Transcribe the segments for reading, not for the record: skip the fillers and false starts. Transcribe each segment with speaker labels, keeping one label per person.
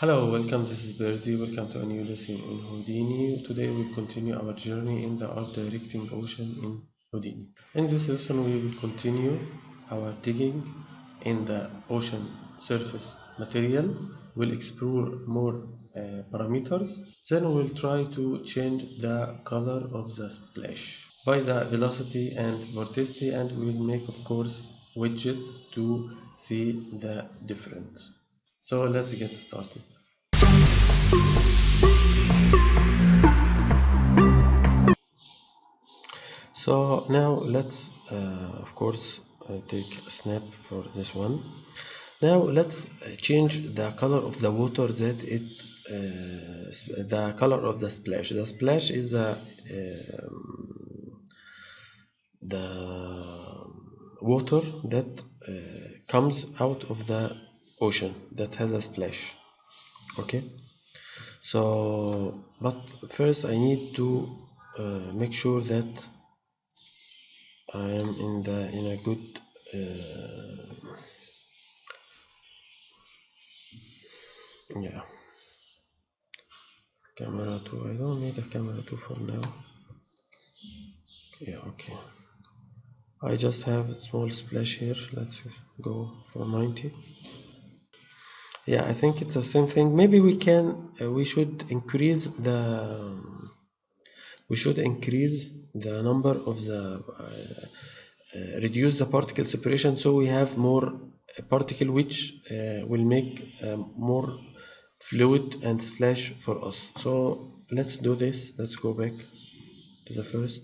Speaker 1: Hello, welcome. This is Birdy. Welcome to a new lesson in Houdini. Today we'll continue our journey in the art directing ocean in Houdini. In this lesson, we will continue our digging in the ocean surface material. We'll explore more parameters. Then we'll try to change the color of the splash by the velocity and vorticity, and we'll make, of course, widget to see the difference. So let's get started. So now let's of course take a snap for this one. Now let's change the color of the water that the color of the splash. The splash is the water that comes out of the ocean that has a splash. Okay, so but first I need to make sure that I am in a good yeah, camera 2. I don't need a camera 2 for now. Yeah, okay, I just have a small splash here. Let's go for 90. Yeah, I think it's the same thing. Maybe we should increase the number of the reduce the particle separation, so we have more particle, which will make more fluid and splash for us. So let's do this. Let's go back to the first.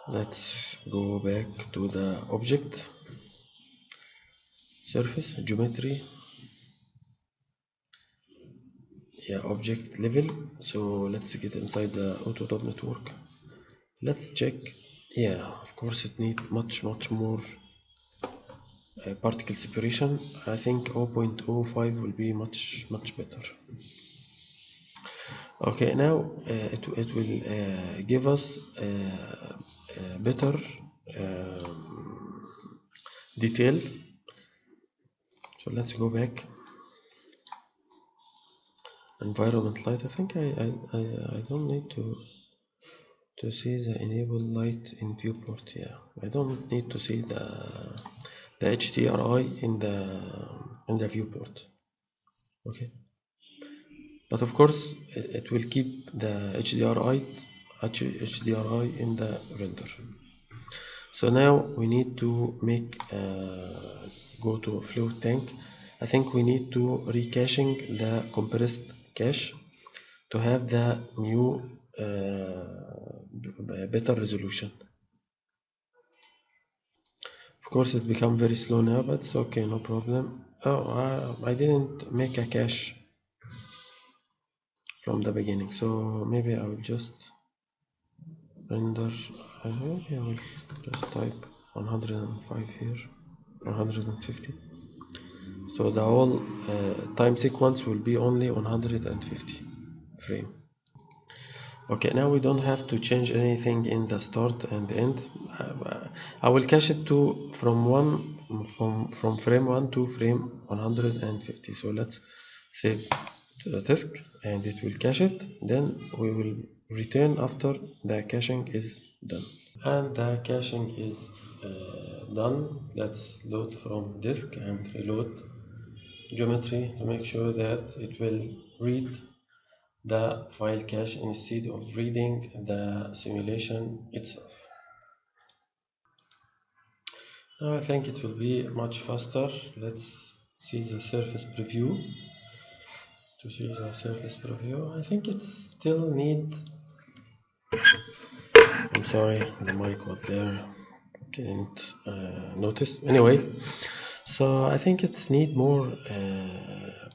Speaker 1: Let's go back to the object, surface, geometry, yeah, object level. So let's get inside the Autodesk network. Let's check. Yeah, of course it needs much more particle separation. I think 0.05 will be much better. Okay, now it will give us better detail. So let's go back. Environment light. I think I don't need to see the enable light in viewport. Yeah, I don't need to see the HDRI in the viewport. Okay, but of course it will keep the HDRI in the render. So now we need to make go to fluid tank. I think we need to recaching the compressed cache to have the new better resolution. Of course it become very slow now, but it's okay, no problem. Oh, I didn't make a cache from the beginning, so maybe I will just render. Maybe I will just type 105 here, 150. So the whole time sequence will be only 150 frame. Okay, now we don't have to change anything in the start and end. I will cache it to from frame 1 to frame 150. So let's save to the disk and it will cache it. Then we will return after the caching is done. And the caching is done. Let's load from disk and reload geometry to make sure that it will read the file cache instead of reading the simulation itself. Now I think it will be much faster. Let's see the surface preview. To see the surface preview, I think it still need. I'm sorry, the mic was there, didn't notice. Anyway, so I think it's need more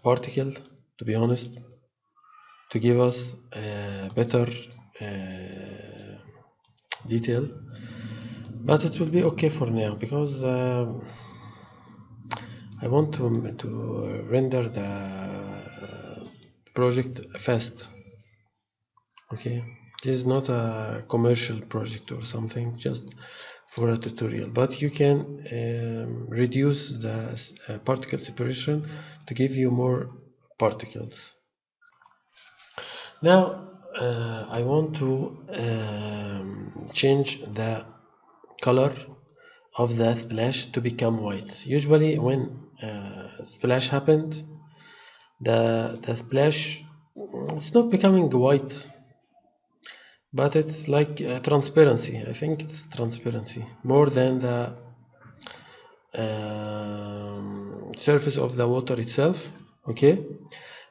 Speaker 1: particle, to be honest, to give us better detail, but it will be okay for now because I want to render the project fast. Okay, this is not a commercial project or something, just for a tutorial, but you can reduce the particle separation to give you more particles. Now I want to change the color of the splash to become white. Usually when splash happened, the splash, it's not becoming white, but it's like transparency. I think it's transparency more than the surface of the water itself. Okay,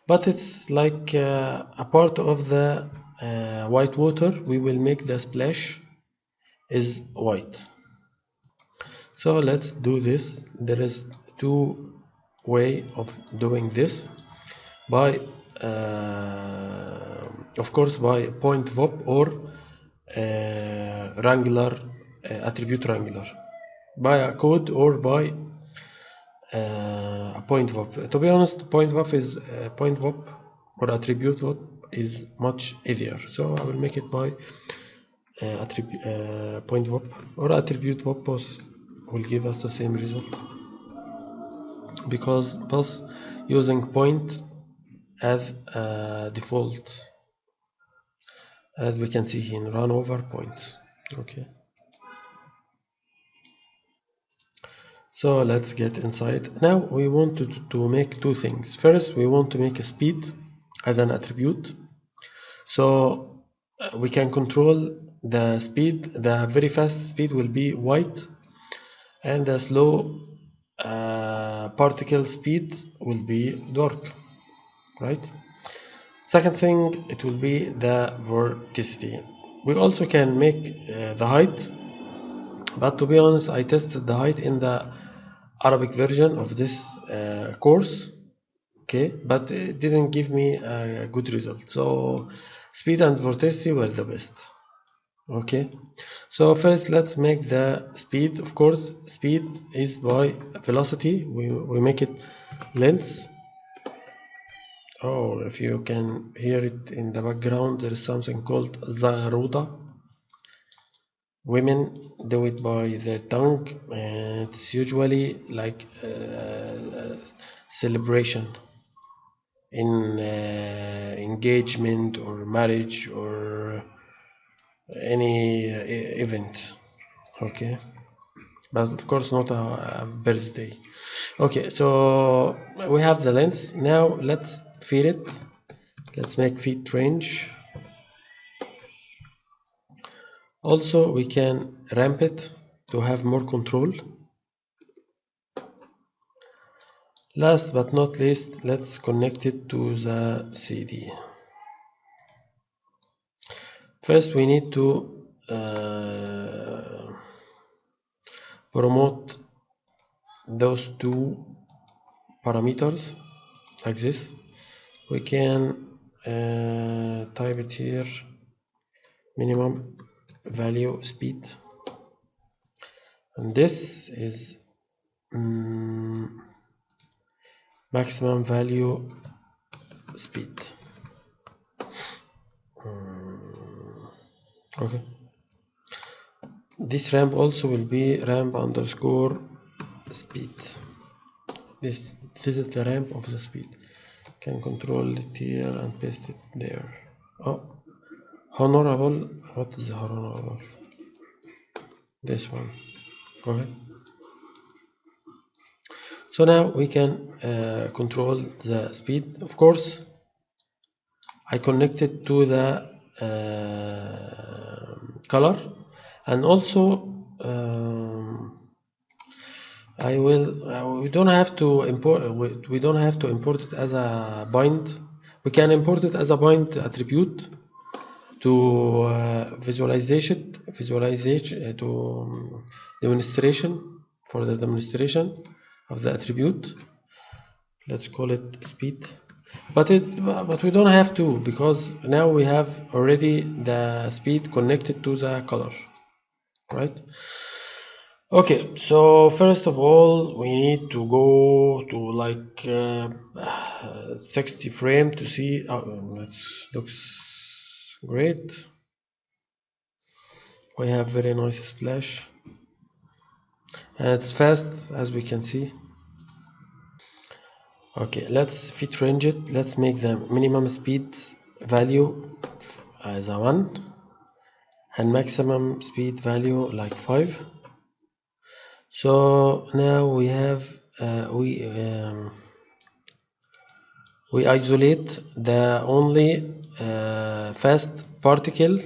Speaker 1: but it's like a part of the white water. We will make the splash is white. So let's do this. There is two way of doing this, by of course by point VOP or Wrangler attribute Wrangler, by a code or by a point VOP. To be honest, point VOP is point VOP or attribute VOP is much easier, so I will make it by point VOP or attribute VOP. Both will give us the same result, because both using point as default, as we can see here in run over point. Okay, so let's get inside. Now we want to make two things. First, we want to make a speed as an attribute, so we can control the speed. The very fast speed will be white, and the slow particle speed will be dark, right? Second thing, it will be the vorticity. We also can make the height, but to be honest, I tested the height in the Arabic version of this course. Okay, but it didn't give me a good result. So speed and vorticity were the best. Okay, so first let's make the speed. Of course, speed is by velocity. We make it length. Oh, if you can hear it in the background, there is something called Zagruda. Women do it by their tongue, and it's usually like celebration in engagement or marriage or any event. Okay, but of course not a birthday. Okay, so we have the length. Now let's feed it. Let's make feed range. Also we can ramp it to have more control. Last but not least, let's connect it to the CD. First we need to promote those two parameters like this. We can type it here, minimum value speed, and this is maximum value speed. Okay, this ramp also will be ramp underscore speed. This is the ramp of the speed. Can control it here and paste it there. Oh, honorable. What is honorable? This one. Okay, so now we can control the speed. Of course, I connected to the color, and also I will we don't have to import it as a bind. We can import it as a bind attribute to visualization to demonstration, for the demonstration of the attribute. Let's call it speed, but we don't have to, because now we have already the speed connected to the color, right? Okay, so first of all we need to go to like 60 frame to see. That looks great. We have very nice splash, and it's fast, as we can see. Okay, let's fit range it. Let's make the minimum speed value as a 1 and maximum speed value like 5. So now we have we isolate the only fast particle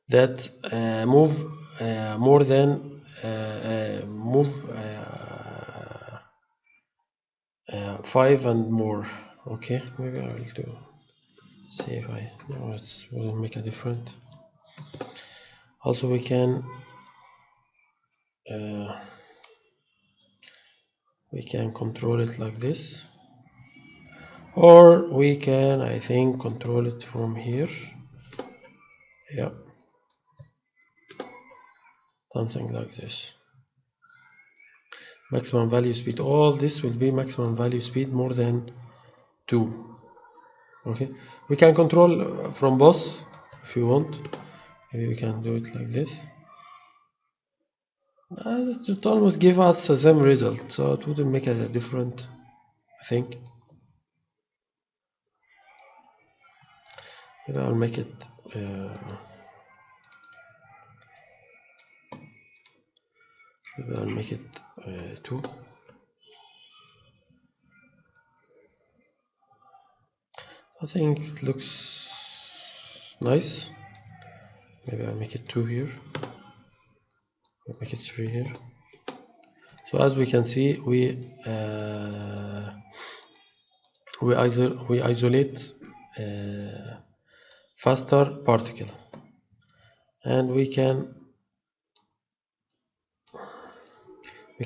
Speaker 1: that move more than move 5 and more. Okay, maybe I will do, see if I, no, it will make a different. Also we can control it like this, or we can, I think, control it from here. Yeah, something like this. Maximum value speed, all this will be maximum value speed more than 2. Okay, we can control from both if you want. Maybe we can do it like this. It almost give us the same result, so it wouldn't make a different, I think. Maybe I'll make it maybe I'll make it 2. I think it looks nice. Maybe I'll make it 2 here. I'll make it 3 here. So as we can see, we isolate faster particle, and we can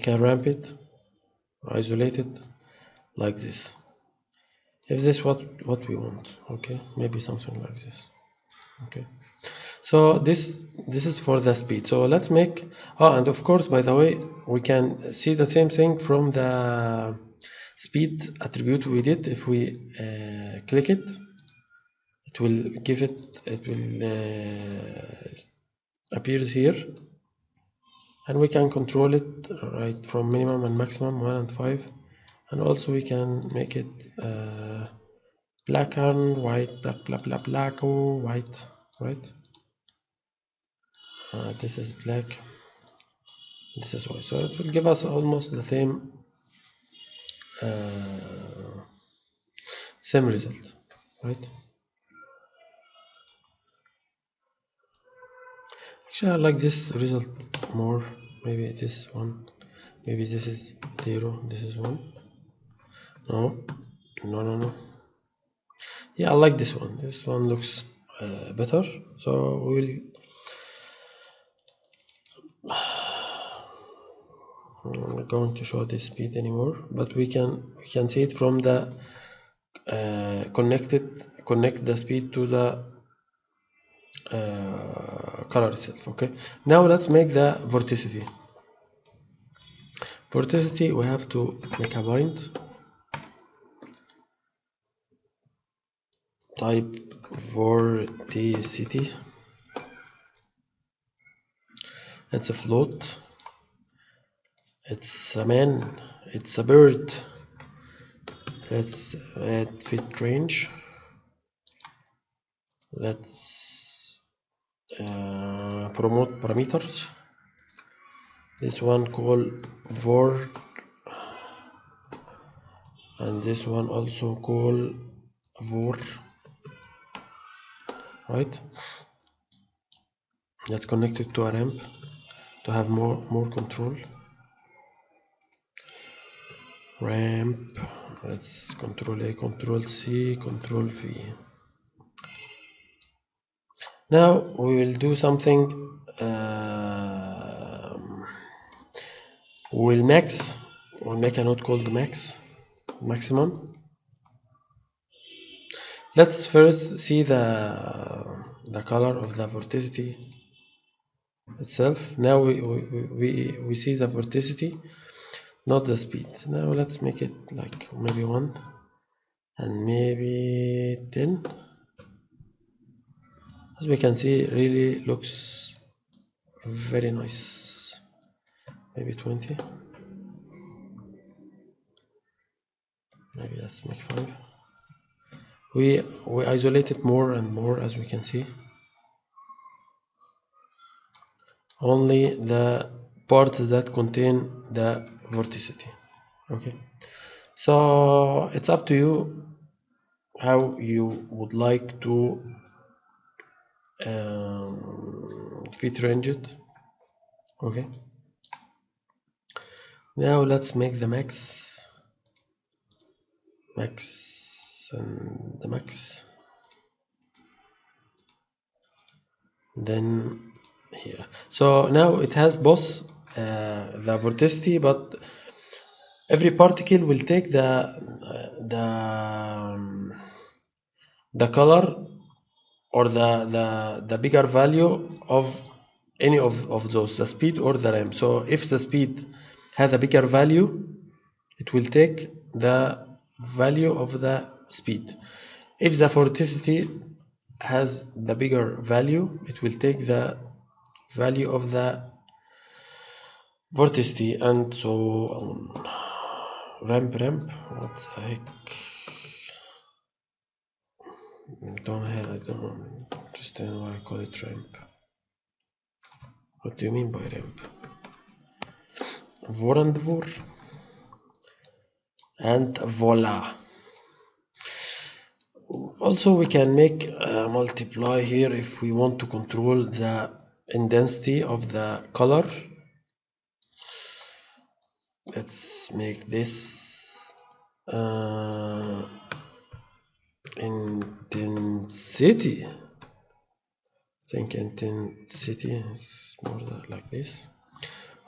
Speaker 1: ramp it, isolate it like this. If this what we want, okay, maybe something like this. Okay, so this is for the speed. So let's make, and of course, by the way, we can see the same thing from the speed attribute we did. If we click it, it will give it, appears here, and we can control it right from minimum and maximum 1 and 5, and also we can make it black and white, black or white, right? This is black, this is white, so it will give us almost the same result, right? Actually, I like this result more. Maybe this one, maybe this is 0, this is 1. No. Yeah, I like this one. This one looks better. So we will, I'm not going to show this speed anymore, but we can see it from the connect the speed to the color itself. Okay, now let's make the vorticity. We have to make a bind, type vorticity. It's a float, it's a man, it's a bird. Let's add fit range. Let's promote parameters. This one call vor, and this one also call vor, right? Let's connect it to a ramp to have more control. Ramp, let's control A, control C, control V. Now we will do something. We'll make a node called maximum. Let's first see the color of the vorticity itself. Now we see the vorticity, not the speed. Now let's make it like maybe 1 and maybe 10. As we can see, it really looks very nice. Maybe 20. maybe let's make 5. We isolate it more and more, as we can see. Only the parts that contain the vorticity. Okay, so it's up to you how you would like to fit range it. Okay, now let's make the max and the max, then here. So now it has both the vorticity, but every particle will take the color or the bigger value of any of those, the speed or the ramp. So if the speed has a bigger value, it will take the value of the speed. If the vorticity has the bigger value, it will take the value of the vorticity, and so on. Ramp, what the heck? I don't understand why I call it ramp. What do you mean by ramp? Vor and vor. And voila. Also, we can make a multiply here if we want to control the intensity of the color. Let's make this intensity. I think intensity is more like this.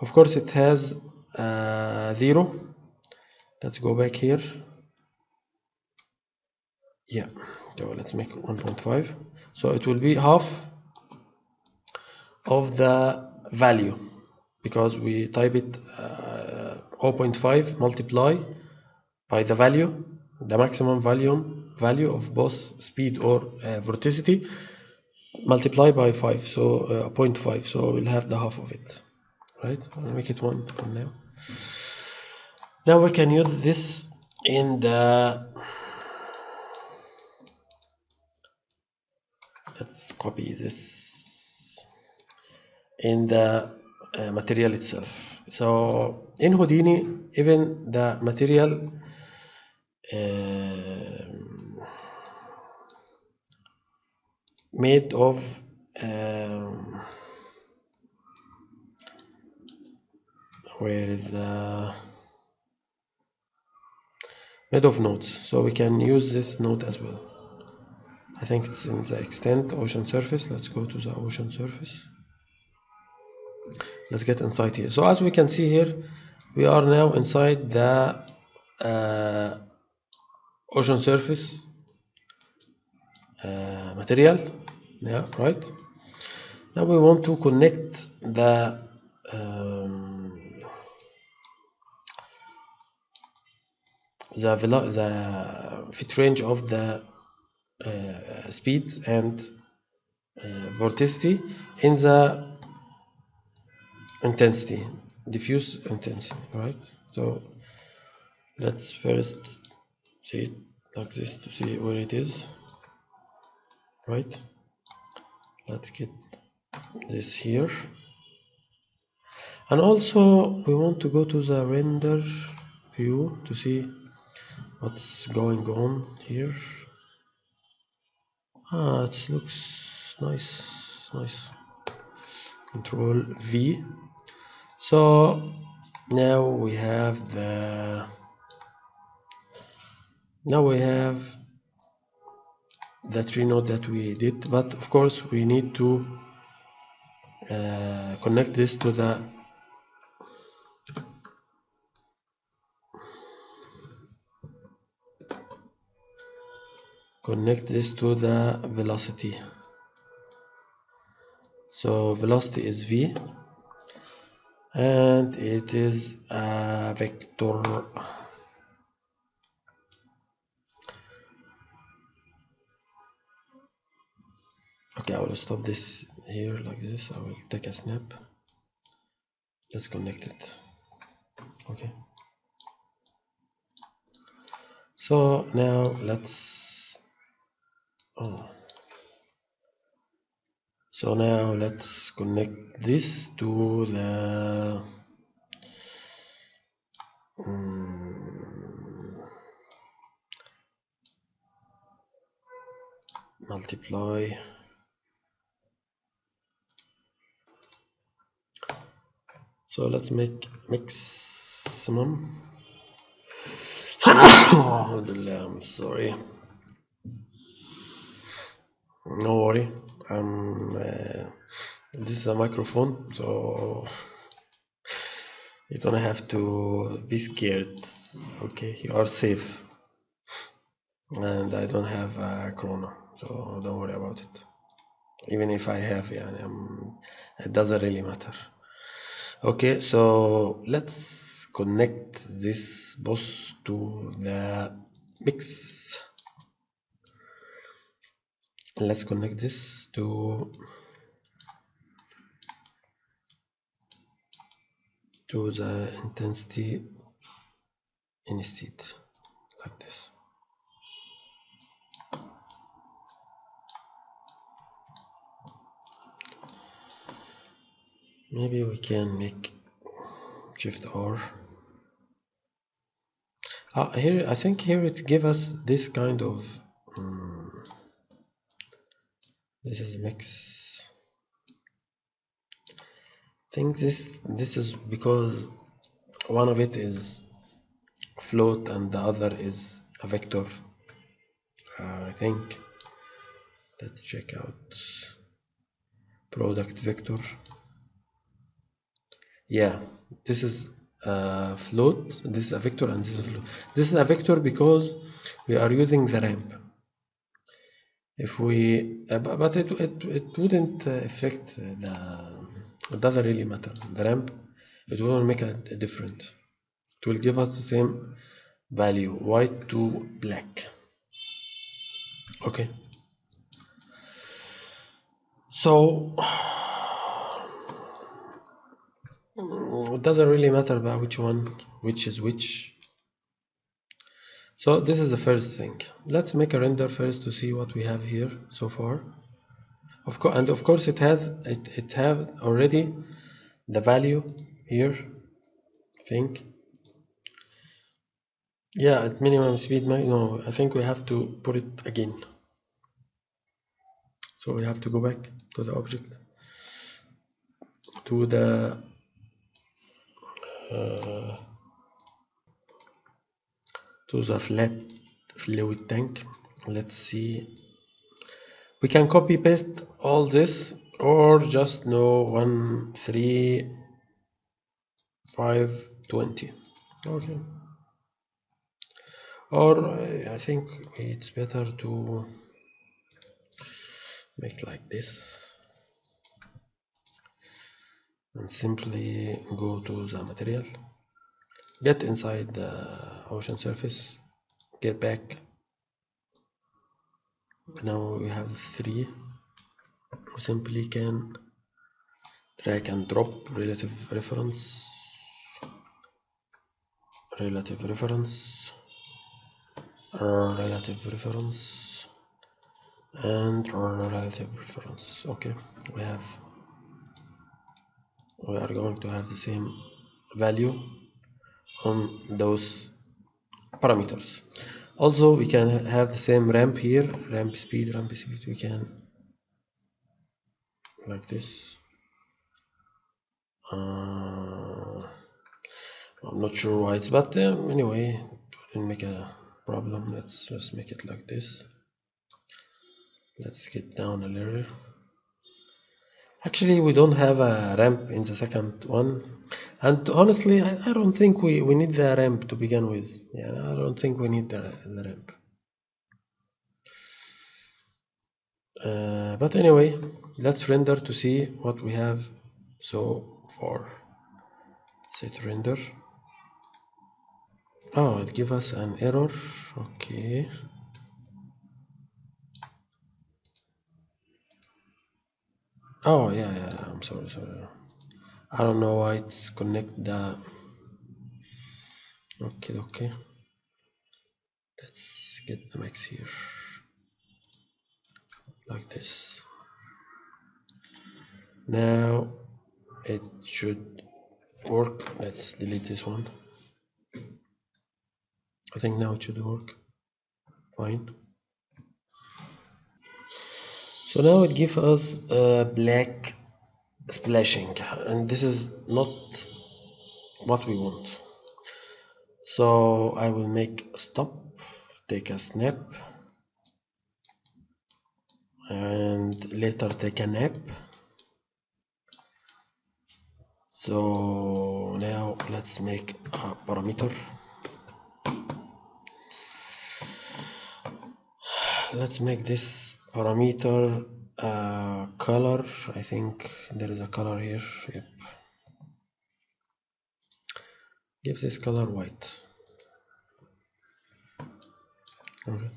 Speaker 1: Of course, it has 0. Let's go back here. Yeah, so let's make 1.5. So it will be half of the value, because we type it 0.5 multiply by the value, the maximum value of both speed or vorticity, multiply by 5, so 0.5, so we'll have the half of it, right? I'll make it 1 for now. Now we can use this in the, let's copy this in the material itself. So in Houdini, even the material made of where is the made of nodes, so we can use this node as well. I think it's in the extent ocean surface. Let's go to the ocean surface. Let's get inside here. So as we can see here, we are now inside the ocean surface material. Yeah, right. Now we want to connect the fit range of the speed and vorticity in the intensity, diffuse intensity, right? So let's first see it like this to see where it is, right? Let's get this here, and also we want to go to the render view to see what's going on here. It looks nice. Control V. So now we have the tree node that we did, but of course we need to connect this to the velocity. So velocity is V, and it is a vector. Okay, I will stop this here like this. I will take a snap. Let's connect it. Okay. So now let's connect this to the multiply. So let's make maximum. I'm sorry. No worry. This is a microphone, so you don't have to be scared. Okay, you are safe. And I don't have a Corona, so don't worry about it. Even if I have, yeah, it doesn't really matter. Okay, so let's connect this bus to the mix. Let's connect this to the intensity instead, like this. Maybe we can make Shift R. Here, I think here it gives us this kind of this is mix. I think this is because one of it is float and the other is a vector. I think let's check out product vector. Yeah, this is a float, this is a vector, and this is a float. This is a vector because we are using the ramp. If we but it wouldn't affect it doesn't really matter. The ramp, it won't make a difference. It will give us the same value, white to black. Okay, so it doesn't really matter about which is which. So this is the first thing. Let's make a render first to see what we have here so far. Of course it have already the value here. I think. Yeah, at minimum speed. No, I think we have to put it again. So we have to go back to the object, to the flat fluid tank. Let's see. We can copy paste all this or just no 1 3 5 20. Okay. Or I think it's better to make like this and simply go to the material, get inside the ocean surface, get back. Now we have 3. We simply can drag and drop relative reference, relative reference, relative reference, and relative reference. Okay, we are going to have the same value on those parameters. Also, we can have the same ramp here, ramp speed. We can like this. I'm not sure why it's, but anyway, didn't make a problem. Let's just make it like this. Let's get down a little. Actually, we don't have a ramp in the second one, and honestly, I don't think we need the ramp to begin with. Yeah, I don't think we need the ramp. But anyway, let's render to see what we have so far. Let's hit render. Oh, it gives us an error. Okay. Oh yeah. I'm sorry. I don't know why it's connect the. Okay. let's get the mix here like this. Now it should work. Let's delete this one. I think now it should work fine. So now it gives us a black splashing, and this is not what we want. So I will make a stop, take a snap, and later take a nap. So now let's make a parameter. Let's make this parameter color. I think there is a color here. Yep. Give this color white. Okay.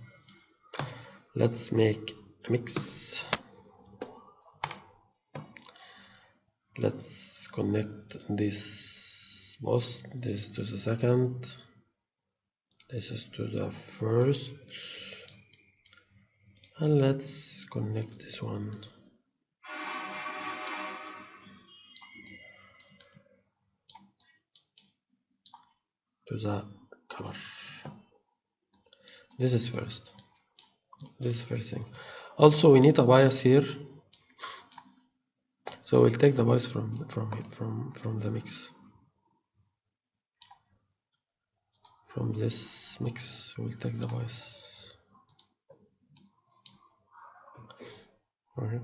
Speaker 1: Let's make a mix. Let's connect this both. This to the second. This is to the first. And let's connect this one to the color. This is first. This is first thing. Also, we need a bias here. So we'll take the bias from the mix. From this mix, we'll take the bias. Okay.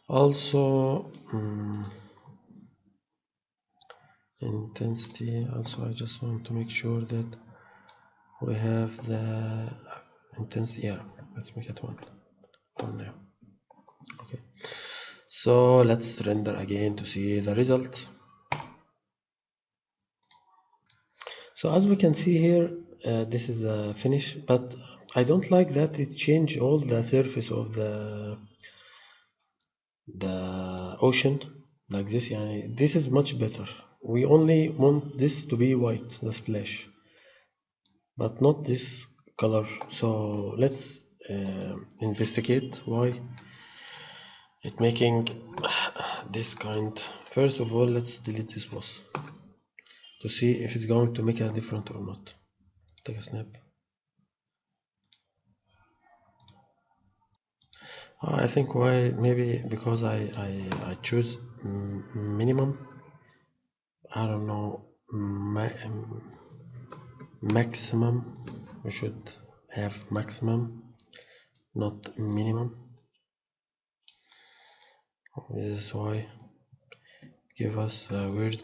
Speaker 1: Also, intensity. Also, I just want to make sure that we have the intensity. Yeah, let's make it one now. Okay. So let's render again to see the result. So as we can see here, this is a finish, but I don't like that it changed all the surface of the ocean like this. Yani, this is much better. We only want this to be white, the splash, but not this color. So let's investigate why it making this kind. First of all, let's delete this boss to see if it's going to make a different or not. Take a snap. I think why, maybe because I choose minimum. I don't know, maximum. We should have maximum, not minimum. This is why give us a weird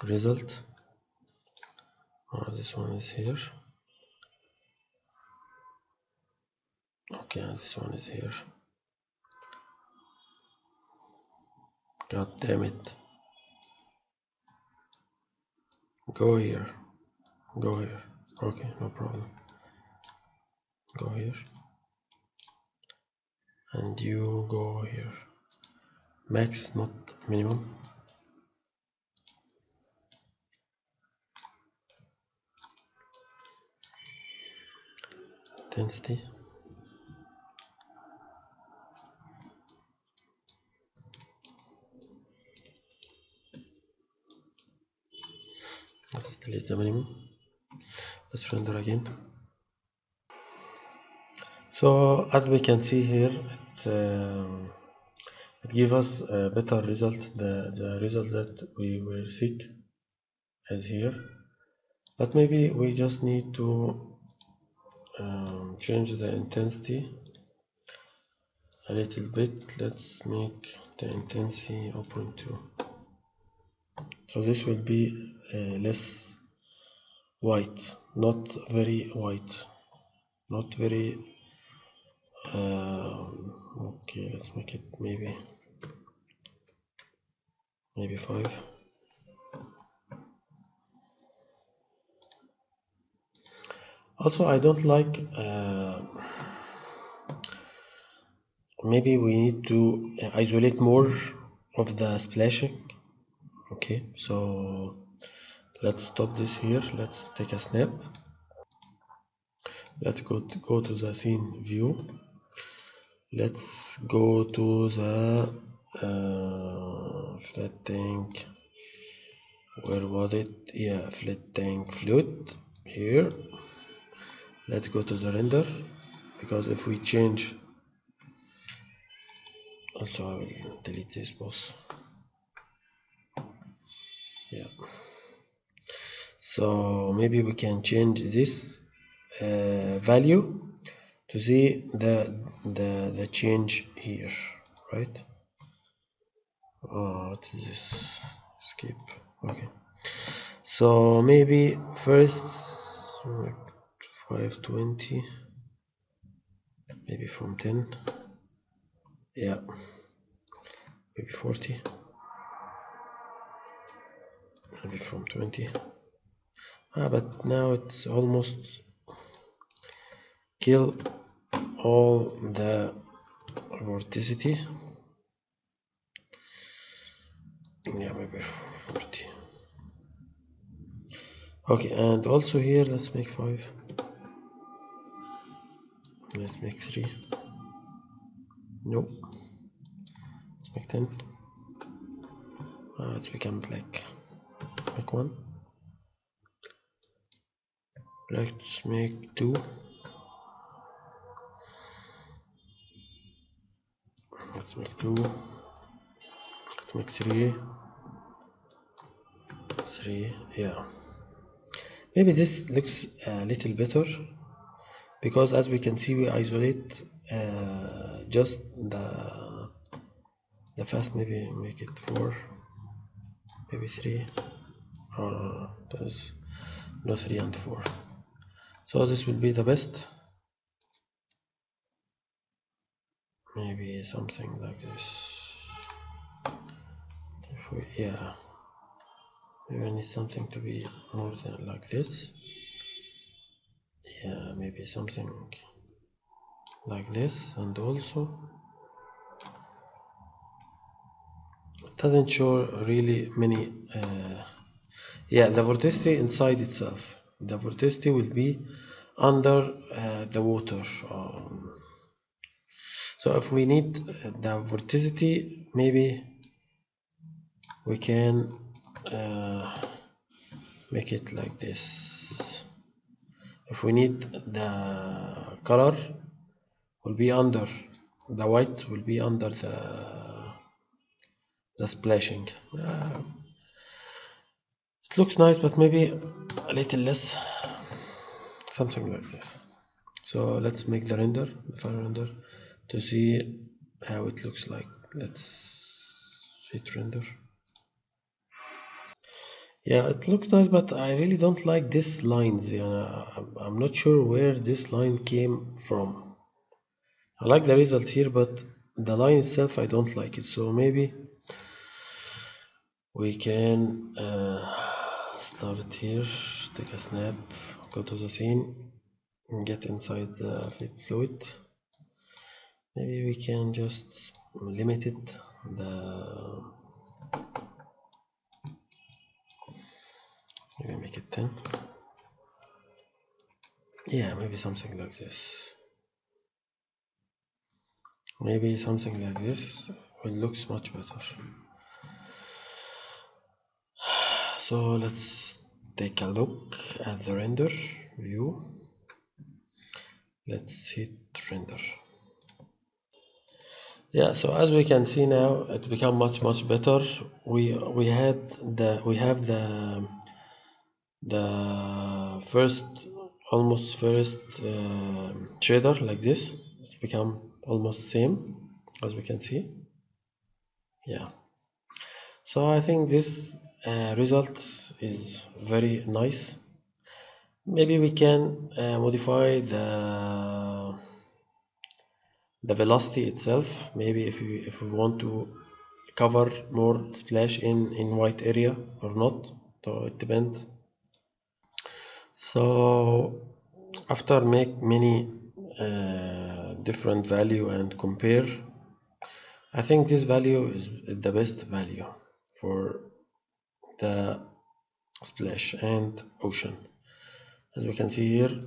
Speaker 1: result. Oh, this one is here. Okay, this one is here. God damn it. Go here. Go here. Okay, no problem. Go here. And you go here. Max, not minimum. Intensity. Let's delete the minimum. Let's render again. So as we can see here, it gives us a better result. The result that we will seek is here, but maybe we just need to change the intensity a little bit. Let's make the intensity 0.2. So this will be less white, not very white, not very okay, let's make it maybe 5. Also, I don't like maybe we need to isolate more of the splashing. Okay, so Let's stop this here. Let's take a snap. Let's go to the scene view. Let's go to the flat tank. Where was it? Yeah, flat tank fluid here. Let's go to the render, because if we change, also I will delete this boss. Yeah, so maybe we can change this value to see the change here, right? Oh, what is this? Skip. Okay, so maybe first 520, maybe from 10. Yeah, maybe 40, maybe from 20. But now it's almost kill all the vorticity. Yeah, maybe 40. Okay, and also here let's make 5. Let's make 3. Nope. Let's make 10. It's become black. Make 1. Let's make 2. Let's make 2. Let's make 3. 3. Yeah. Maybe this looks a little better, because as we can see we isolate just the fast. Maybe make it 4, maybe 3. Oh, there's no 3 and 4. So this will be the best. Maybe something like this. Yeah, maybe I need something to be more than like this. Yeah, maybe something like this. And also it doesn't show really many yeah, the vorticity inside itself. The vorticity will be under the water. So if we need the vorticity, maybe we can make it like this. If we need the color, will be under the white, will be under the splashing. It looks nice, but maybe a little less, something like this. So let's make the render, the final render, to see how it looks like. Let's hit render. Yeah, it looks nice, but I really don't like these lines. Yeah, I'm not sure where this line came from. I like the result here, but the line itself I don't like it. So maybe we can start here, take a snap, go to the scene, and get inside the fluid. Maybe we can just limit it, maybe make it 10. Yeah, maybe something like this. Maybe something like this will looks much better. So let's take a look at the render view. Let's hit render. Yeah, so as we can see now, it become much better. We have the first almost first shader like this. It's become almost same as we can see. Yeah, so I think this result is very nice. Maybe we can modify the velocity itself. Maybe if we want to cover more splash in white area or not, so it depends. So after make many different value and compare, I think this value is the best value for the splash and ocean. As we can see here,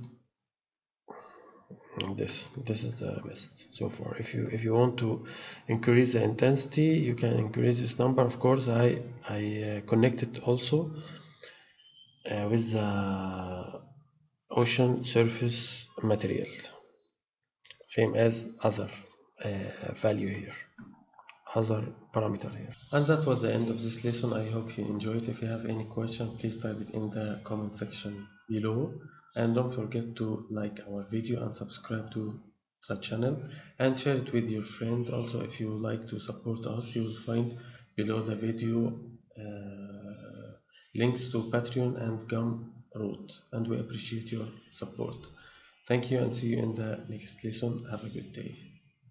Speaker 1: this is the best so far. If you want to increase the intensity, you can increase this number. Of course, I connect it also with the ocean surface material, same as other value here, other parameter here. And that was the end of this lesson. I hope you enjoyed. If you have any question, please type it in the comment section below, and don't forget to like our video and subscribe to the channel and share it with your friend. Also, if you like to support us, you will find below the video links to Patreon and Gumroad, and we appreciate your support. Thank you and see you in the next lesson. Have a good day.